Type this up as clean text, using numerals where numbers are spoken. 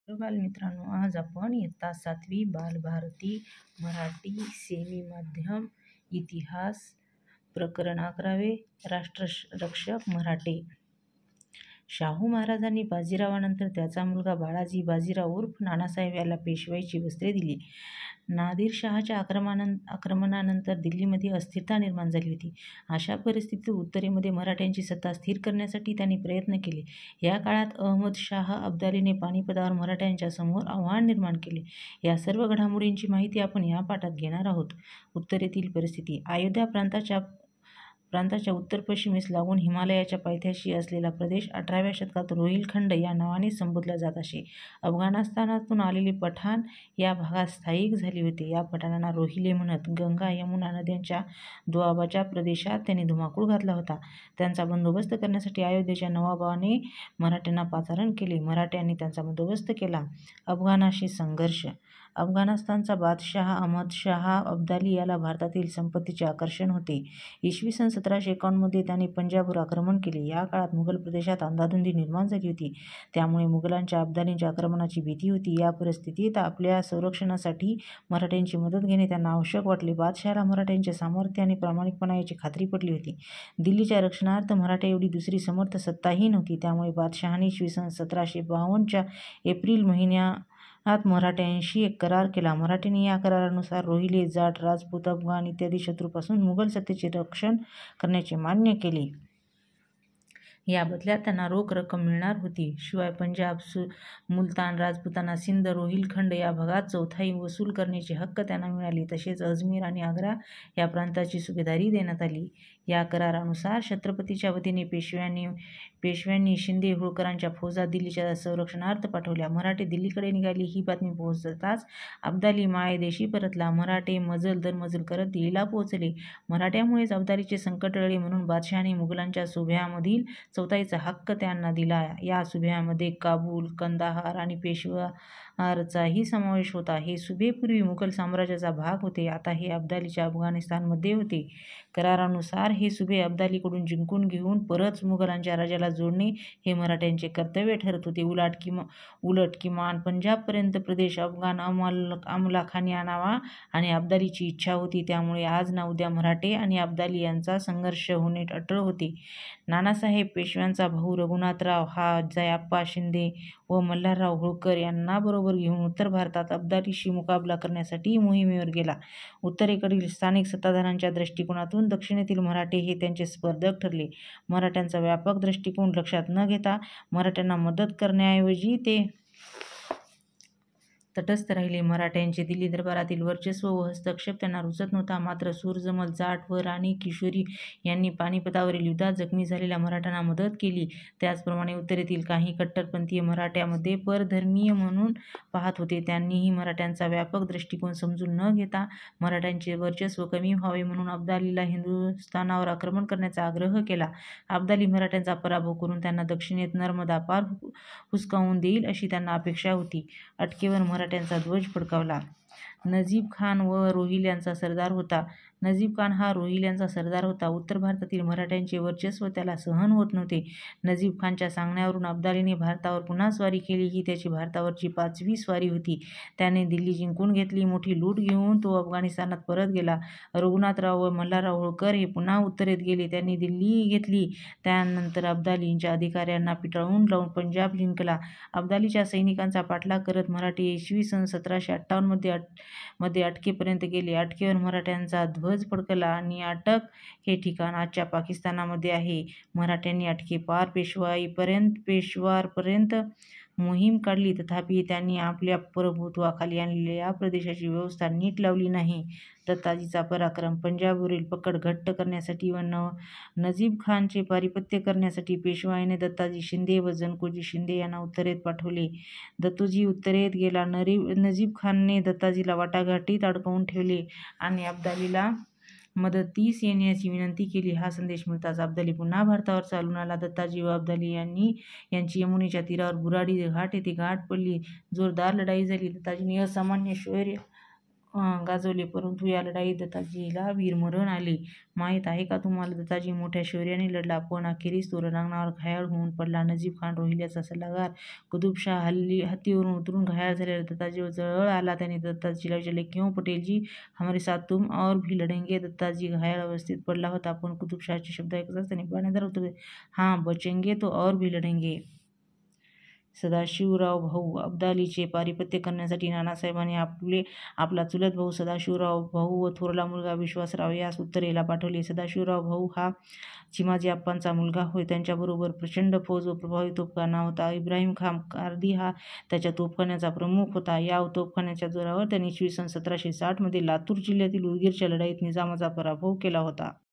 तर बालमित्रांनो, आज आपण इयत्ता 7वी बालभारती मराठी सेमी माध्यम इतिहास प्रकरण 11वे राष्ट्ररक्षक मराठे. शाहू महाराजांनी बाजीरावानंतर त्याचा मुलगा बाळाजी बाजीराव उर्फ नानासाहेब याला पेशवाईची वस्त्रे दिली. नादिरशहाच्या आक्रमणानंतर दिल्लीमध्ये अस्थिरता निर्माण झाली होती. अशा परिस्थितीत उत्तरेमध्ये मराठ्यांची सत्ता स्थिर करण्यासाठी त्यांनी प्रयत्न केले. या काळात अहमद शाह अब्दालीने पानिपतावर मराठ्यांच्या समोर आव्हान निर्माण केले. या सर्व घडामोडींची माहिती आपण या पाठात घेणार आहोत. उत्तरेतील परिस्थिती. अयोध्या प्रांताच्या उत्तर पश्चिमेस लागून हिमालयाच्या पायथ्याशी असलेला प्रदेश 18व्या शतकात रोहिलखंड या नावाने संबोधला जात असे. अफगाणिस्तानातून आलेले पठाण या भागात स्थायिक झाले होते. या पठाणांना रोहिले म्हणत. गंगा यमुना नद्यांच्या दुआबाच्या प्रदेशात त्यांनी धुमाकूळ घातला होता. त्यांचा बंदोबस्त करण्यासाठी अयोध्येच्या नवाबाने मराठ्यांना पाचारण केले. मराठ्यांनी त्यांचा बंदोबस्त केला. अफगाणाशी संघर्ष. अफगाणिस्तानचा बादशाह अहमद शाह अब्दाली याला भारतातील संपत्तीचे आकर्षण होते. इसवी सन 1751 त्याने पंजाबवर आक्रमण केले. या काळात मुघल प्रदेशात अंधाधुंदी निर्माण झाली होती. त्यामुळे मुघलांच्या अब्दालींच्या आक्रमणाची भीती होती. या परिस्थितीत आपल्या संरक्षणासाठी मराठ्यांची मदत घेणे त्यांना आवश्यक वाटले. बादशहाला मराठ्यांचे सामर्थ्य आणि प्रामाणिकपणा याची खात्री पटली होती. दिल्लीच्या रक्षणार्थ मराठा एवढी दुसरी समर्थ सत्ताही नव्हती. त्यामुळे बादशहाने इसवी सन 1752च्या एप्रिल महिन्यात मराठ्यांशी एक करार केला. मराठ्यांनी या करारानुसार रोहिले, जाट, राजपूत, अफगाण इत्यादी शत्रूपासून मुघल सत्तेचे रक्षण करण्याचे मान्य केले. या बदल्यात त्यांना रोख रक्कम मिळणार होती. शिवाय पंजाब, मुलतान, राजपुताना, सिंध, रोहिलखंड या भागात चौथाई वसूल करण्याचे हक्क त्यांना मिळाले. तसेच अजमेर आणि आग्रा या प्रांताची सुभेदारी देण्यात आली. या करारानुसार छत्रपतीच्या वतीने पेशव्यांनी शिंदे होळकरांच्या फौजा दिल्लीच्या संरक्षणार्थ पाठवल्या. मराठे दिल्लीकडे निघाली. ही बातमी पोहोचताच अब्दाली मायदेशी परतला. मराठे मजल दरमजल करत दिल्लीला पोहोचले. मराठ्यामुळेच अब्दालीचे संकट टळले म्हणून बादशहाने मुघलांच्या सुभ्यामधील चौथाईचा हक्क त्यांना दिला. या सुभ्यामध्ये काबूल, कंदाहार आणि पेशवारचाही समावेश होता. हे सुभे पूर्वी मुघल साम्राज्याचा भाग होते. आता हे अब्दालीच्या अफगाणिस्तानमध्ये होते. करारानुसार हे सुभे अब्दालीकडून जिंकून घेऊन परत मुघलांच्या राजाला जोडणे हे मराठ्यांचे कर्तव्य ठरत होते. उलट किमान पंजाबपर्यंत प्रदेश अफगाण अमलाखाने आणावा आणि अब्दालीची इच्छा होती. त्यामुळे आज ना उद्या मराठे आणि अब्दाली यांचा संघर्ष होणे अटळ होते. नानासाहेब पेशव्यांचा भाऊ रघुनाथराव हा जयाप्पा शिंदे व मल्हारराव होळकर यांना बरोबर घेऊन उत्तर भारतात अब्दालीशी मुकाबला करण्यासाठी मोहिमेवर गेला. उत्तरेकडील स्थानिक सत्ताधाऱ्यांच्या दृष्टिकोनातून दक्षिणेतील मराठे हे त्यांचे स्पर्धक ठरले. मराठ्यांचा व्यापक दृष्टिकोन लक्षात न घेता मराठ्यांना मदत करण्याऐवजी ते तटस्थ राहिले. मराठ्यांचे दिल्ली दरबारातील वर्चस्व व हस्तक्षेप त्यांना रुचत नव्हता. मात्र सूरजमल, जाट व राणी किशोरी यांनी पानिपतावरील युद्धात जखमी झालेल्या मराठ्यांना मदत केली. त्याचप्रमाणे उत्तरेतील काही कट्टरपंथीय मराठ्यामध्ये परधर्मीय म्हणून पाहत होते. त्यांनीही मराठ्यांचा व्यापक दृष्टिकोन समजून न घेता मराठ्यांचे वर्चस्व कमी व्हावे म्हणून अब्दालीला हिंदुस्थानावर आक्रमण करण्याचा आग्रह केला. अब्दाली मराठ्यांचा पराभव करून त्यांना दक्षिणेत नर्मदा पार हुसकावून देईल अशी त्यांना अपेक्षा होती. अटकेवर मराठ्यांचा ध्वज फडकावला. नजीब खान व रोहिल्यांचा सरदार होता. नजीब खान हा रोहिल्यांचा सरदार होता. उत्तर भारतातील मराठ्यांचे वर्चस्व त्याला सहन होत नव्हते. नजीब खानच्या सांगण्यावरून अब्दालीने भारतावर पुन्हा स्वारी केली. ही त्याची भारतावरची 5वी स्वारी होती. त्याने दिल्ली जिंकून घेतली. मोठी लूट घेऊन तो अफगाणिस्तानात परत गेला. रघुनाथराव व मल्हारराव होळकर हे पुन्हा उत्तरेत गेले. त्यांनी दिल्ली घेतली. त्यानंतर अब्दालींच्या अधिकाऱ्यांना पिटाळून लावून पंजाब जिंकला. अब्दालीच्या सैनिकांचा पाठलाग करत मराठे इसवी सन 1758 मध्ये अटकेपर्यंत गेले. अटकेवर मराठ्यांचा ध्वज फडकला आणि अटक हे ठिकाण आजच्या पाकिस्तानामध्ये आहे. मराठ्यांनी अटके पार पेशवारपर्यंत मोहीम काढली. तथापि त्यांनी आपल्या प्रभुत्वाखाली आणलेल्या या प्रदेशाची व्यवस्था नीट लावली नाही. दत्ताजीचा पराक्रम. पंजाबवरील पकड घट्ट करण्यासाठी व नजीब खानचे पारिपत्य करण्यासाठी पेशवाईने दत्ताजी शिंदे व जनकोजी शिंदे यांना उत्तरेत पाठवले. दत्तोजी उत्तरेत गेला. नजीब खानने दत्ताजीला वाटाघाटीत अडकवून ठेवले आणि अब्दालीला मदतीस येण्याची विनंती केली. हा संदेश मिळताच अब्दाली पुन्हा भारतावर चालून आला. दत्ताजी व अब्दाली यांची यमुनेच्या तीरावर बुराडी घाट येथे गाठ पडली. जोरदार लढाई झाली. दत्ताजीने असामान्य शौर्य गाजवले, परंतु या लढाईत दत्ताजीला वीरमरण आले. माहीत आहे का तुम्हाला? दत्ताजी मोठ्या शौर्याने लढला, पण अखेरीस तो रणांगणावर घायाळ होऊन पडला. नजीब खान, रोहिल्याचा सल्लागार, कुतुबशाह हत्तीवरून उतरून घायाळ झालेला दत्ताजीवर जळजळ आला. त्याने दत्ताजीला विचारले, क्यों पटेलजी, हमारे साथ तुम और भी लढेंगे? दत्ताजी घायाळ अवस्थेत पडला होता, पण कुतुबशाहचे शब्द ऐकताच त्याने बाणेदार उत्तर दिले, हां, बचेंगे तो और भी लढेंगे. सदाशिवराव भाऊ अब्दालीचे पारिपत्य करण्यासाठी नानासाहेबांनी आपला चुलत भाऊ सदाशिवराव भाऊ व थोरला मुलगा विश्वासराव यास उत्तरेला पाठवले. सदाशिवराव भाऊ हा चिमाजी अप्पांचा मुलगा होय. त्यांच्याबरोबर प्रचंड फौज व प्रभावी तोफखाना होता. इब्राहिम खान कार्दी हा त्याच्या तोफखान्याचा प्रमुख होता. या तोफखान्याच्या जोरावर त्यांनी इसवी सन 1760 मध्ये लातूर जिल्ह्यातील उदगीरच्या लढाईत निजामाचा पराभव केला होता.